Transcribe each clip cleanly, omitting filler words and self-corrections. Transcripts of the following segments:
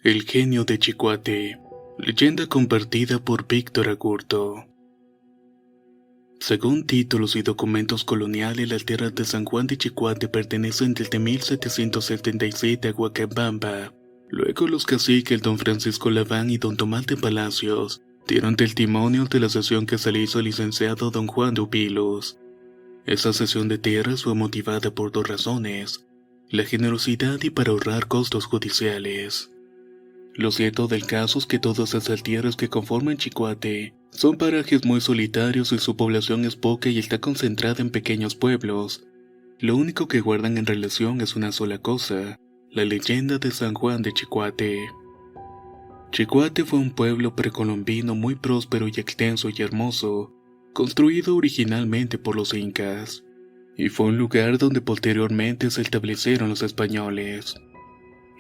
El genio de Chicuate. Leyenda compartida por Víctor Agurto. Según títulos y documentos coloniales, las tierras de San Juan de Chicuate pertenecen desde 1777 a Huacabamba. Luego los caciques don Francisco Laván y don Tomás de Palacios dieron testimonio de la cesión que se le hizo al licenciado don Juan de Upilos. Esa cesión de tierras fue motivada por dos razones: la generosidad y para ahorrar costos judiciales. Lo cierto del caso es que todas esas tierras que conforman Chicuate son parajes muy solitarios y su población es poca y está concentrada en pequeños pueblos. Lo único que guardan en relación es una sola cosa: la leyenda de San Juan de Chicuate. Chicuate fue un pueblo precolombino muy próspero y extenso y hermoso, construido originalmente por los incas, y fue un lugar donde posteriormente se establecieron los españoles.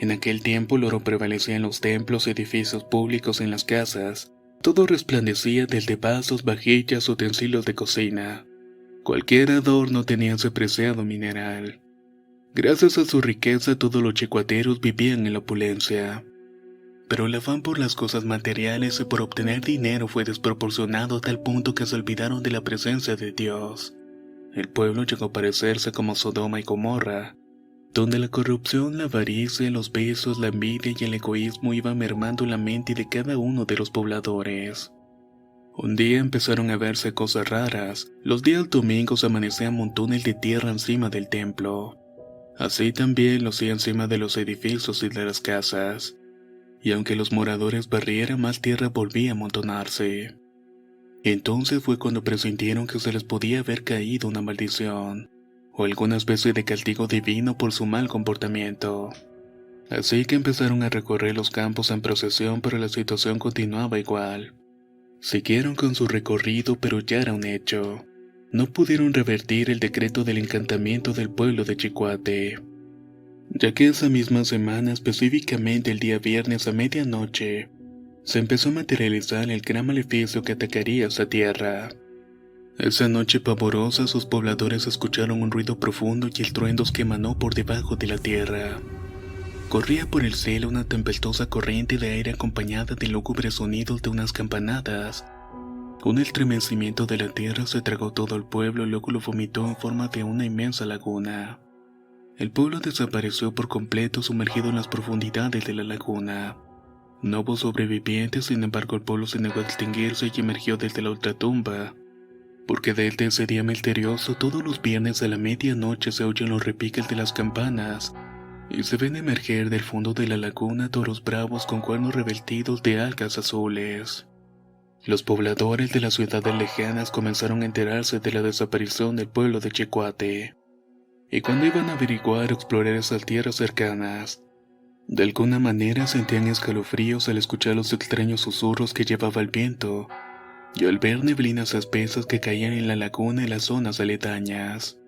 En aquel tiempo el oro prevalecía en los templos, edificios públicos, en las casas. Todo resplandecía desde vasos, vajillas, utensilios de cocina. Cualquier adorno tenía ese preciado mineral. Gracias a su riqueza todos los chicuateros vivían en la opulencia. Pero el afán por las cosas materiales y por obtener dinero fue desproporcionado a tal punto que se olvidaron de la presencia de Dios. El pueblo llegó a parecerse como Sodoma y Gomorra, donde la corrupción, la avaricia, los besos, la envidia y el egoísmo iban mermando la mente de cada uno de los pobladores. Un día empezaron a verse cosas raras. Los días domingos amanecían montones de tierra encima del templo. Así también lo hacía encima de los edificios y de las casas. Y aunque los moradores barrieran, más tierra volvía a amontonarse. Entonces fue cuando presintieron que se les podía haber caído una maldición, o alguna especie de castigo divino por su mal comportamiento. Así que empezaron a recorrer los campos en procesión, pero la situación continuaba igual. Siguieron con su recorrido, pero ya era un hecho. No pudieron revertir el decreto del encantamiento del pueblo de Chicuate, ya que esa misma semana, específicamente el día viernes a medianoche, se empezó a materializar el gran maleficio que atacaría esa tierra. Esa noche pavorosa, sus pobladores escucharon un ruido profundo y estruendos que emanó por debajo de la tierra. Corría por el cielo una tempestuosa corriente de aire acompañada de lúgubres sonidos de unas campanadas. Un estremecimiento de la tierra se tragó todo el pueblo y luego lo vomitó en forma de una inmensa laguna. El pueblo desapareció por completo, sumergido en las profundidades de la laguna. No hubo sobrevivientes, sin embargo el pueblo se negó a extinguirse y emergió desde la ultratumba, porque desde ese día misterioso todos los viernes a la medianoche se oyen los repiques de las campanas y se ven emerger del fondo de la laguna toros bravos con cuernos revestidos de algas azules. Los pobladores de las ciudades lejanas comenzaron a enterarse de la desaparición del pueblo de Chicuate, y cuando iban a averiguar o explorar esas tierras cercanas, de alguna manera sentían escalofríos al escuchar los extraños susurros que llevaba el viento, y al ver neblinas espesas que caían en la laguna y las zonas aledañas.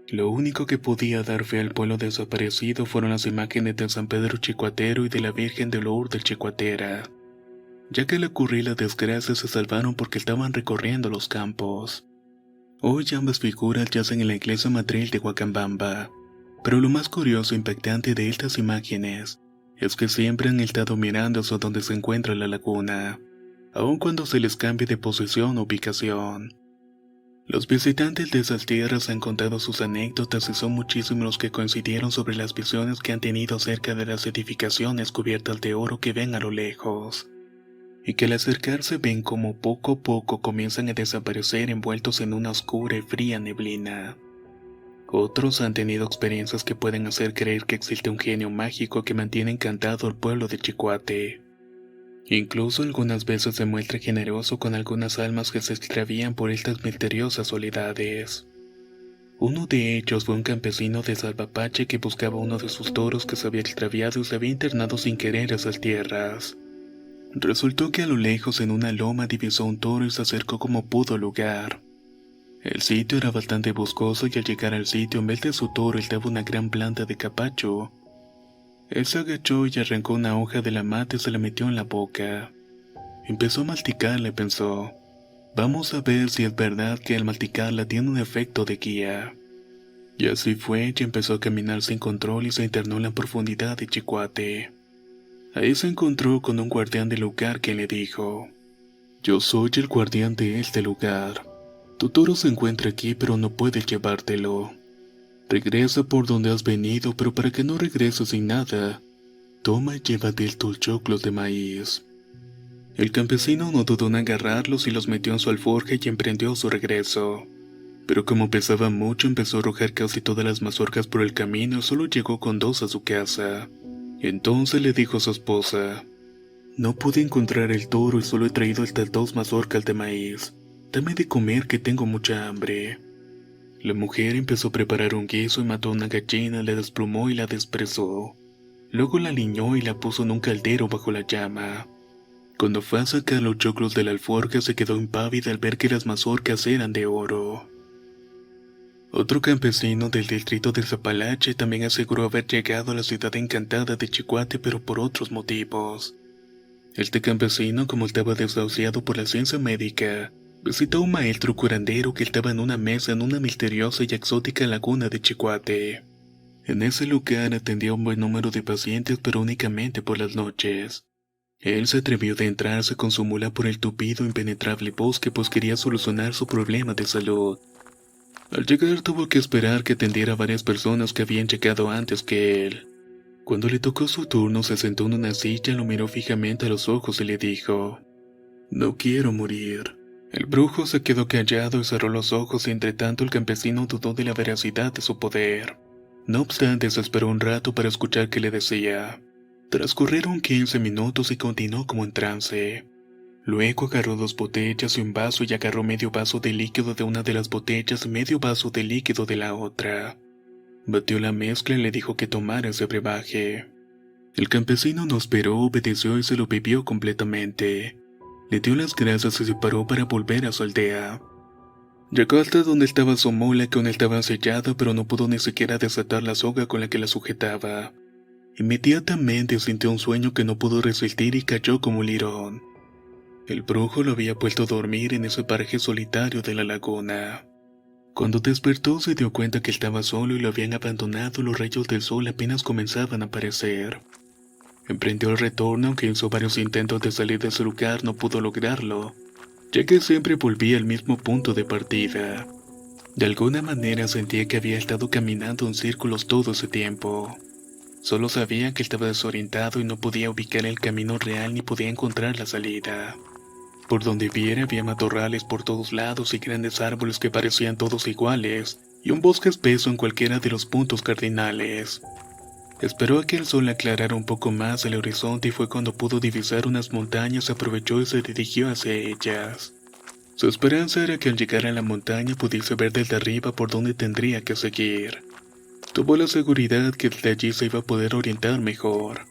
Lo único que podía dar fe al pueblo desaparecido fueron las imágenes de San Pedro Chicuatero y de la Virgen de Lourdes Chicuatera, ya que al ocurrir la desgracia se salvaron porque estaban recorriendo los campos. Hoy ambas figuras yacen en la iglesia matriz de Huacambamba, pero lo más curioso e impactante de estas imágenes es que siempre han estado mirando hacia donde se encuentra la laguna, aun cuando se les cambie de posición o ubicación. Los visitantes de esas tierras han contado sus anécdotas y son muchísimos los que coincidieron sobre las visiones que han tenido acerca de las edificaciones cubiertas de oro que ven a lo lejos, y que al acercarse ven como poco a poco comienzan a desaparecer envueltos en una oscura y fría neblina. Otros han tenido experiencias que pueden hacer creer que existe un genio mágico que mantiene encantado al pueblo de Chicoate. Incluso algunas veces se muestra generoso con algunas almas que se extravían por estas misteriosas soledades. Uno de ellos fue un campesino de Salvapache que buscaba uno de sus toros que se había extraviado y se había internado sin querer a esas tierras. Resultó que a lo lejos en una loma divisó un toro y se acercó como pudo al lugar. El sitio era bastante boscoso y al llegar al sitio en vez de su toro estaba una gran planta de capacho. Él se agachó y arrancó una hoja de la mata y se la metió en la boca. Empezó a masticarla y pensó, vamos a ver si es verdad que al masticarla tiene un efecto de guía. Y así fue y empezó a caminar sin control y se internó en la profundidad de Chicoate. Ahí se encontró con un guardián del lugar que le dijo, yo soy el guardián de este lugar. Tu toro se encuentra aquí pero no puedes llevártelo. Regresa por donde has venido, pero para que no regreses sin nada, toma y llévate tus choclos de maíz. El campesino no dudó en agarrarlos y los metió en su alforja y emprendió su regreso. Pero como pesaba mucho, empezó a arrojar casi todas las mazorcas por el camino y solo llegó con 2 a su casa. Entonces le dijo a su esposa, no pude encontrar el toro y solo he traído estas 2 mazorcas de maíz. Dame de comer que tengo mucha hambre. La mujer empezó a preparar un guiso y mató a una gallina, la desplumó y la desprezó. Luego la liñó y la puso en un caldero bajo la llama. Cuando fue a sacar los choclos de la alforja se quedó impávida al ver que las mazorcas eran de oro. Otro campesino del distrito de Zapalache también aseguró haber llegado a la ciudad encantada de Chicoate pero por otros motivos. Este campesino, como estaba desahuciado por la ciencia médica, visitó a un maestro curandero que estaba en una mesa en una misteriosa y exótica laguna de Chicoate. En ese lugar atendía a un buen número de pacientes pero únicamente por las noches. Él se atrevió a adentrarse con su mula por el tupido e impenetrable bosque pues quería solucionar su problema de salud. Al llegar tuvo que esperar que atendiera a varias personas que habían llegado antes que él. Cuando le tocó su turno se sentó en una silla, lo miró fijamente a los ojos y le dijo, no quiero morir. El brujo se quedó callado y cerró los ojos y entre tanto el campesino dudó de la veracidad de su poder. No obstante se esperó un rato para escuchar qué le decía. Transcurrieron 15 minutos y continuó como en trance. Luego agarró 2 botellas y un vaso y agarró medio vaso de líquido de una de las botellas y medio vaso de líquido de la otra. Batió la mezcla y le dijo que tomara ese brebaje. El campesino no esperó, obedeció y se lo bebió completamente. Le dio las gracias y se paró para volver a su aldea. Llegó hasta donde estaba su mula que aún estaba sellada pero no pudo ni siquiera desatar la soga con la que la sujetaba. Inmediatamente sintió un sueño que no pudo resistir y cayó como un lirón. El brujo lo había puesto a dormir en ese paraje solitario de la laguna. Cuando despertó se dio cuenta que estaba solo y lo habían abandonado, los rayos del sol apenas comenzaban a aparecer. Emprendió el retorno, aunque hizo varios intentos de salir de ese lugar no pudo lograrlo, ya que siempre volvía al mismo punto de partida. De alguna manera sentía que había estado caminando en círculos todo ese tiempo. Solo sabía que estaba desorientado y no podía ubicar el camino real ni podía encontrar la salida. Por donde viera había matorrales por todos lados y grandes árboles que parecían todos iguales, y un bosque espeso en cualquiera de los puntos cardinales. Esperó a que el sol aclarara un poco más el horizonte y fue cuando pudo divisar unas montañas, aprovechó y se dirigió hacia ellas. Su esperanza era que al llegar a la montaña pudiese ver desde arriba por dónde tendría que seguir. Tuvo la seguridad que desde allí se iba a poder orientar mejor.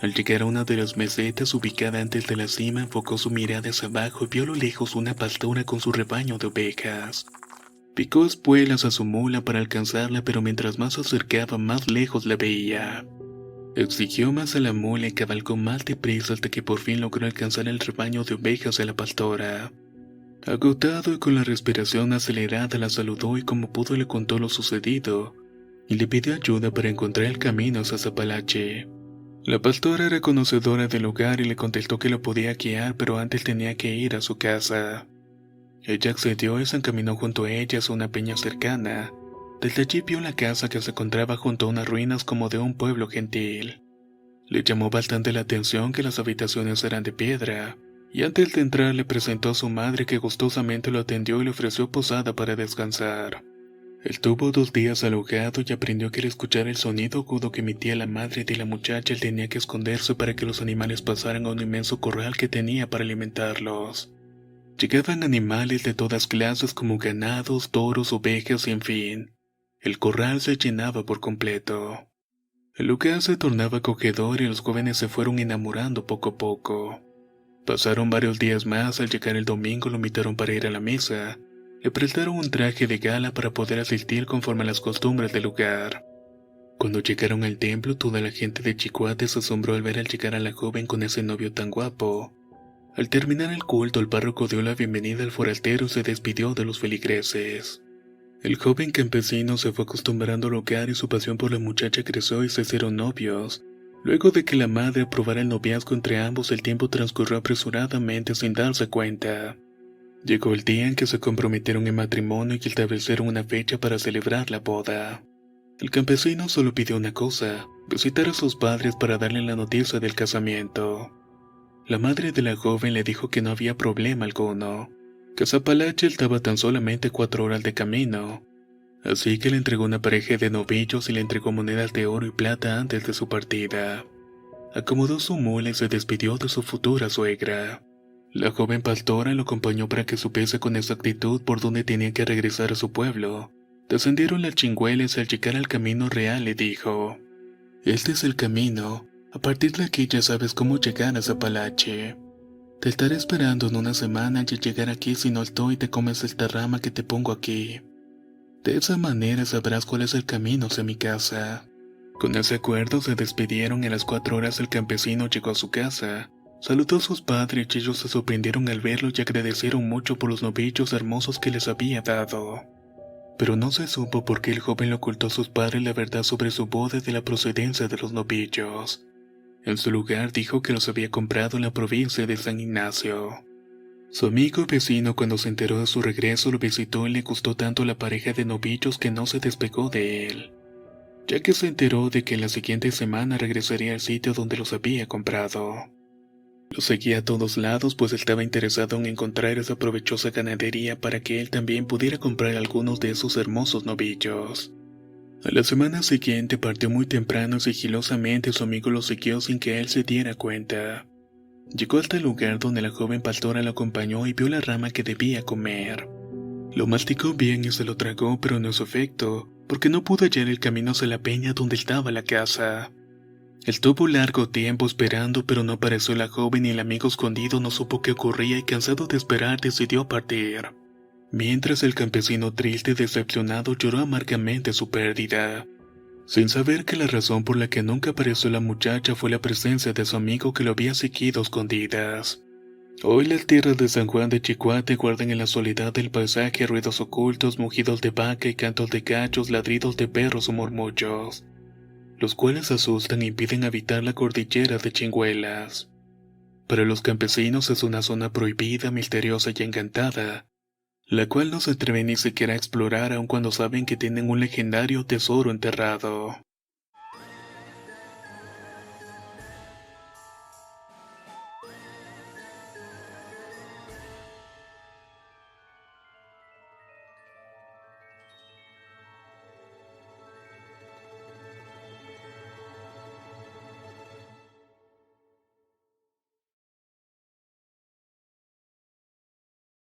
Al llegar a una de las mesetas ubicada antes de la cima, enfocó su mirada hacia abajo y vio a lo lejos una pastora con su rebaño de ovejas. Picó espuelas a su mula para alcanzarla, pero mientras más se acercaba, más lejos la veía. Exigió más a la mula y cabalgó más deprisa hasta que por fin logró alcanzar el rebaño de ovejas de la pastora. Agotado y con la respiración acelerada, la saludó y como pudo le contó lo sucedido, y le pidió ayuda para encontrar el camino hacia Zapalache. La pastora era conocedora del lugar y le contestó que lo podía guiar, pero antes tenía que ir a su casa. Ella accedió y se encaminó junto a ellas a una peña cercana. Desde allí vio la casa que se encontraba junto a unas ruinas como de un pueblo gentil. Le llamó bastante la atención que las habitaciones eran de piedra, y antes de entrar le presentó a su madre que gustosamente lo atendió y le ofreció posada para descansar. Él tuvo 2 días alojado y aprendió que al escuchar el sonido agudo que emitía la madre de la muchacha, él tenía que esconderse para que los animales pasaran a un inmenso corral que tenía para alimentarlos. Llegaban animales de todas clases como ganados, toros, ovejas y en fin. El corral se llenaba por completo. El lugar se tornaba acogedor y los jóvenes se fueron enamorando poco a poco. Pasaron varios días más. Al llegar el domingo lo invitaron para ir a la misa. Le prestaron un traje de gala para poder asistir conforme a las costumbres del lugar. Cuando llegaron al templo, toda la gente de Chicuate se asombró al ver al llegar a la joven con ese novio tan guapo. Al terminar el culto, el párroco dio la bienvenida al forastero y se despidió de los feligreses. El joven campesino se fue acostumbrando al lugar y su pasión por la muchacha creció y se hicieron novios. Luego de que la madre aprobara el noviazgo entre ambos, el tiempo transcurrió apresuradamente sin darse cuenta. Llegó el día en que se comprometieron en matrimonio y establecieron una fecha para celebrar la boda. El campesino solo pidió una cosa: visitar a sus padres para darle la noticia del casamiento. La madre de la joven le dijo que no había problema alguno, que Zapalache estaba tan solamente 4 horas de camino, así que le entregó una pareja de novillos y le entregó monedas de oro y plata antes de su partida. Acomodó su mula y se despidió de su futura suegra. La joven pastora lo acompañó para que supiese con exactitud por dónde tenía que regresar a su pueblo. Descendieron las chingüelas y al llegar al camino real le dijo: «Este es el camino. A partir de aquí ya sabes cómo llegar a Zapalache. Te estaré esperando en una semana y al llegar aquí, si no estoy, te comes esta rama que te pongo aquí. De esa manera sabrás cuál es el camino hacia mi casa». Con ese acuerdo se despidieron y a las 4 horas el campesino llegó a su casa. Saludó a sus padres y ellos se sorprendieron al verlo y agradecieron mucho por los novillos hermosos que les había dado. Pero no se supo por qué el joven le ocultó a sus padres la verdad sobre su boda y de la procedencia de los novillos. En su lugar dijo que los había comprado en la provincia de San Ignacio. Su amigo y vecino, cuando se enteró de su regreso, lo visitó y le gustó tanto la pareja de novillos que no se despegó de él, ya que se enteró de que en la siguiente semana regresaría al sitio donde los había comprado. Lo seguía a todos lados, pues estaba interesado en encontrar esa provechosa ganadería para que él también pudiera comprar algunos de esos hermosos novillos. A la semana siguiente partió muy temprano y sigilosamente su amigo lo siguió sin que él se diera cuenta. Llegó hasta el lugar donde la joven pastora lo acompañó y vio la rama que debía comer. Lo masticó bien y se lo tragó, pero no hizo efecto, porque no pudo hallar el camino hacia la peña donde estaba la casa. Estuvo largo tiempo esperando, pero no apareció la joven y el amigo escondido no supo qué ocurría y cansado de esperar decidió partir. Mientras el campesino triste y decepcionado lloró amargamente su pérdida, sin saber que la razón por la que nunca apareció la muchacha fue la presencia de su amigo que lo había seguido a escondidas. Hoy las tierras de San Juan de Chicuate guardan en la soledad del paisaje ruidos ocultos, mugidos de vaca y cantos de gallos, ladridos de perros o murmullos, los cuales asustan e impiden habitar la cordillera de Chingüelas. Para los campesinos es una zona prohibida, misteriosa y encantada, la cual no se atreven ni siquiera a explorar aun cuando saben que tienen un legendario tesoro enterrado.